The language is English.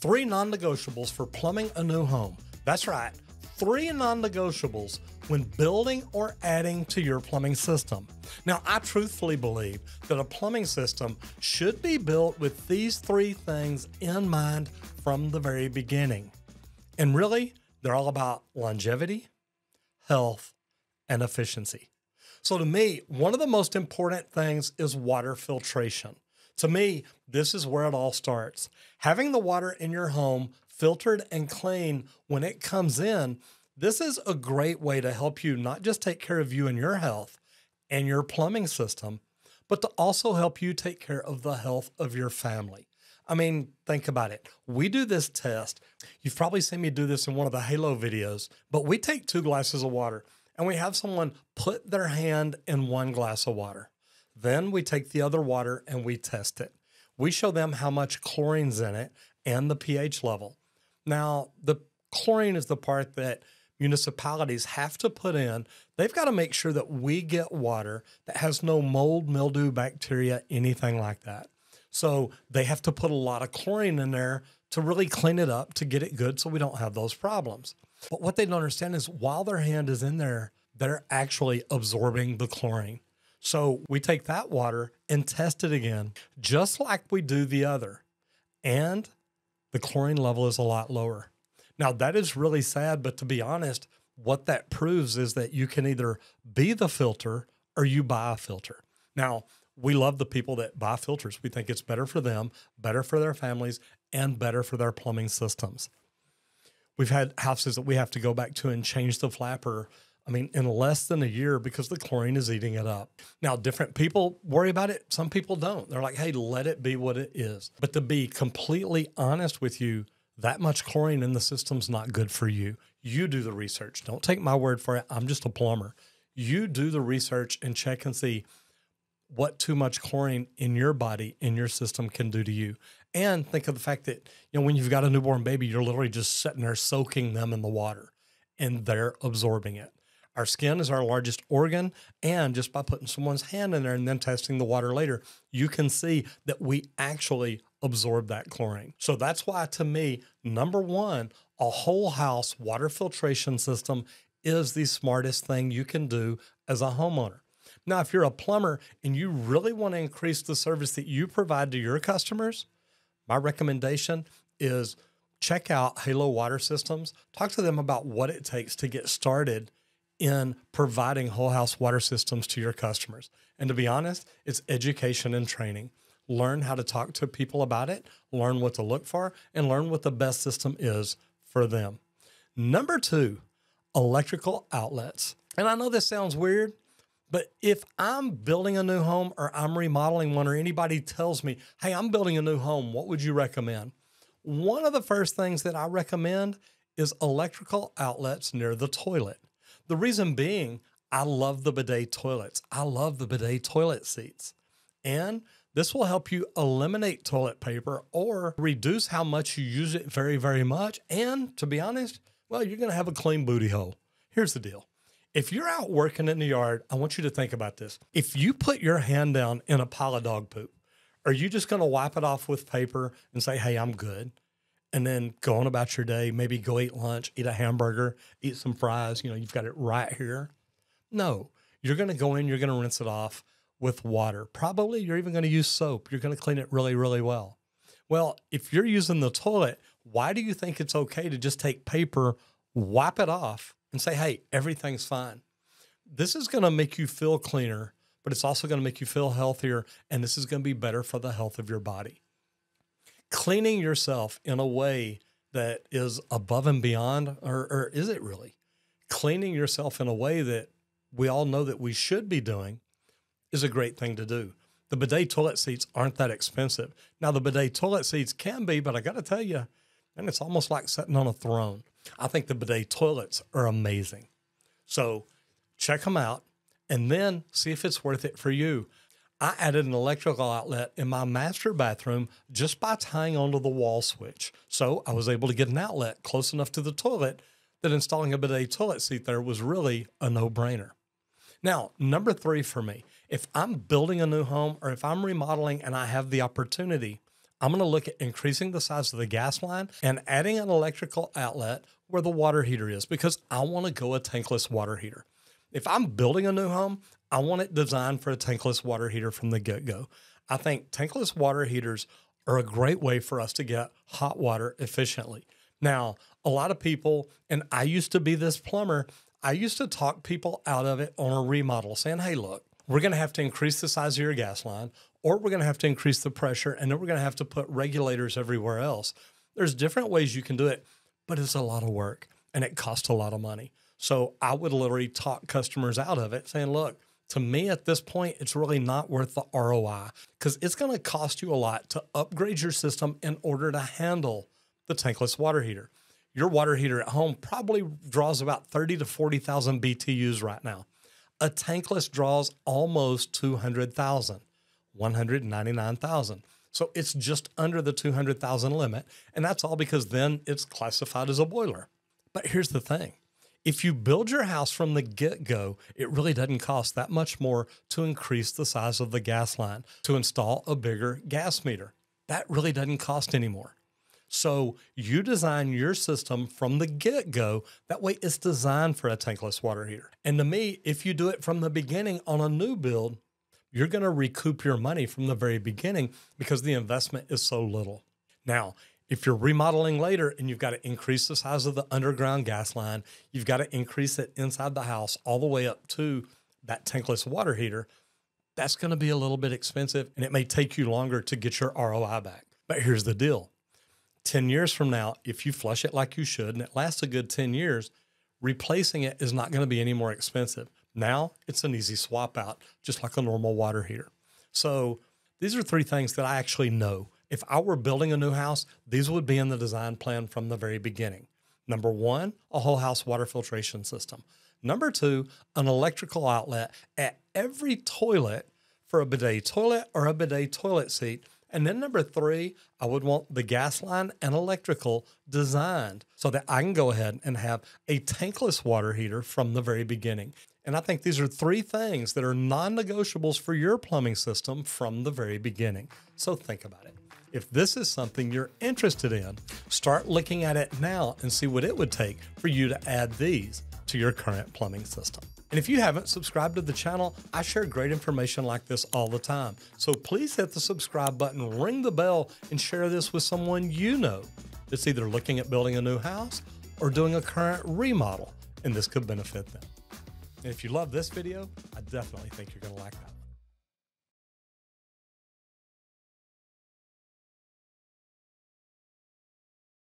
3 non-negotiables for plumbing a new home. That's right, 3 non-negotiables when building or adding to your plumbing system. Now, I truthfully believe that a plumbing system should be built with these 3 things in mind from the very beginning. And really, they're all about longevity, health, and efficiency. So to me, one of the most important things is water filtration. To me, this is where it all starts. Having the water in your home filtered and clean when it comes in, this is a great way to help you not just take care of you and your health and your plumbing system, but to also help you take care of the health of your family. I mean, think about it. We do this test. You've probably seen me do this in one of the Halo videos, but we take 2 glasses of water and we have someone put their hand in 1 glass of water. Then we take the other water and we test it. We show them how much chlorine's in it and the pH level. Now, the chlorine is the part that municipalities have to put in. They've got to make sure that we get water that has no mold, mildew, bacteria, anything like that. So they have to put a lot of chlorine in there to really clean it up, to get it good so we don't have those problems. But what they don't understand is while their hand is in there, they're actually absorbing the chlorine. So we take that water and test it again, just like we do the other. And the chlorine level is a lot lower. Now, that is really sad, but to be honest, what that proves is that you can either be the filter or you buy a filter. Now, we love the people that buy filters. We think it's better for them, better for their families, and better for their plumbing systems. We've had houses that we have to go back to and change the flapper, in less than a year because the chlorine is eating it up. Now, different people worry about it. Some people don't. They're like, hey, let it be what it is. But to be completely honest with you, that much chlorine in the system's not good for you. You do the research. Don't take my word for it. I'm just a plumber. You do the research and check and see what too much chlorine in your body, in your system can do to you. And think of the fact that, when you've got a newborn baby, you're literally just sitting there soaking them in the water and they're absorbing it. Our skin is our largest organ, and just by putting someone's hand in there and then testing the water later, you can see that we actually absorb that chlorine. So that's why, to me, number 1, a whole house water filtration system is the smartest thing you can do as a homeowner. Now, if you're a plumber and you really want to increase the service that you provide to your customers, my recommendation is check out Halo Water Systems. Talk to them about what it takes to get started in providing whole house water systems to your customers. And to be honest, it's education and training. Learn how to talk to people about it, learn what to look for, and learn what the best system is for them. Number 2, electrical outlets. And I know this sounds weird, but if I'm building a new home or I'm remodeling one, or anybody tells me, hey, I'm building a new home, what would you recommend? One of the first things that I recommend is electrical outlets near the toilet. The reason being, I love the bidet toilets. I love the bidet toilet seats. And this will help you eliminate toilet paper or reduce how much you use it very, very much. And to be honest, well, you're going to have a clean booty hole. Here's the deal. If you're out working in the yard, I want you to think about this. If you put your hand down in a pile of dog poop, are you just going to wipe it off with paper and say, hey, I'm good, and then go on about your day, maybe go eat lunch, eat a hamburger, eat some fries, you've got it right here? No, you're going to go in, you're going to rinse it off with water. Probably you're even going to use soap. You're going to clean it really, really well. Well, if you're using the toilet, why do you think it's okay to just take paper, wipe it off, and say, hey, everything's fine? This is going to make you feel cleaner, but it's also going to make you feel healthier, and this is going to be better for the health of your body. Cleaning yourself in a way that is above and beyond, or is it really? Cleaning yourself in a way that we all know that we should be doing is a great thing to do. The bidet toilet seats aren't that expensive. Now, the bidet toilet seats can be, but I got to tell you, and it's almost like sitting on a throne. I think the bidet toilets are amazing. So check them out and then see if it's worth it for you. I added an electrical outlet in my master bathroom just by tying onto the wall switch. So I was able to get an outlet close enough to the toilet that installing a bidet toilet seat there was really a no-brainer. Now, number 3 for me, if I'm building a new home or if I'm remodeling and I have the opportunity, I'm going to look at increasing the size of the gas line and adding an electrical outlet where the water heater is, because I want to go a tankless water heater. If I'm building a new home, I want it designed for a tankless water heater from the get-go. I think tankless water heaters are a great way for us to get hot water efficiently. Now, a lot of people, and I used to be this plumber, I used to talk people out of it on a remodel saying, hey, look, we're going to have to increase the size of your gas line, or we're going to have to increase the pressure, and then we're going to have to put regulators everywhere else. There's different ways you can do it, but it's a lot of work and it costs a lot of money. So I would literally talk customers out of it saying, look, to me at this point, it's really not worth the ROI, because it's going to cost you a lot to upgrade your system in order to handle the tankless water heater. Your water heater at home probably draws about 30 to 40,000 BTUs right now. A tankless draws almost 200,000, 199,000. So it's just under the 200,000 limit. And that's all because then it's classified as a boiler. But here's the thing. If you build your house from the get-go, it really doesn't cost that much more to increase the size of the gas line, to install a bigger gas meter. That really doesn't cost anymore. So you design your system from the get-go. That way it's designed for a tankless water heater. And to me, if you do it from the beginning on a new build, you're going to recoup your money from the very beginning because the investment is so little. Now, if you're remodeling later and you've got to increase the size of the underground gas line, you've got to increase it inside the house all the way up to that tankless water heater, that's going to be a little bit expensive and it may take you longer to get your ROI back. But here's the deal. 10 years from now, if you flush it like you should and it lasts a good 10 years, replacing it is not going to be any more expensive. Now it's an easy swap out, just like a normal water heater. So these are three things that I actually know. If I were building a new house, these would be in the design plan from the very beginning. Number one, a whole house water filtration system. Number two, an electrical outlet at every toilet for a bidet toilet or a bidet toilet seat. And then number three, I would want the gas line and electrical designed so that I can go ahead and have a tankless water heater from the very beginning. And I think these are three things that are non-negotiables for your plumbing system from the very beginning. So think about it. If this is something you're interested in, start looking at it now and see what it would take for you to add these to your current plumbing system. And if you haven't subscribed to the channel, I share great information like this all the time. So please hit the subscribe button, ring the bell, and share this with someone you know that's either looking at building a new house or doing a current remodel, and this could benefit them. And if you love this video, I definitely think you're going to like that.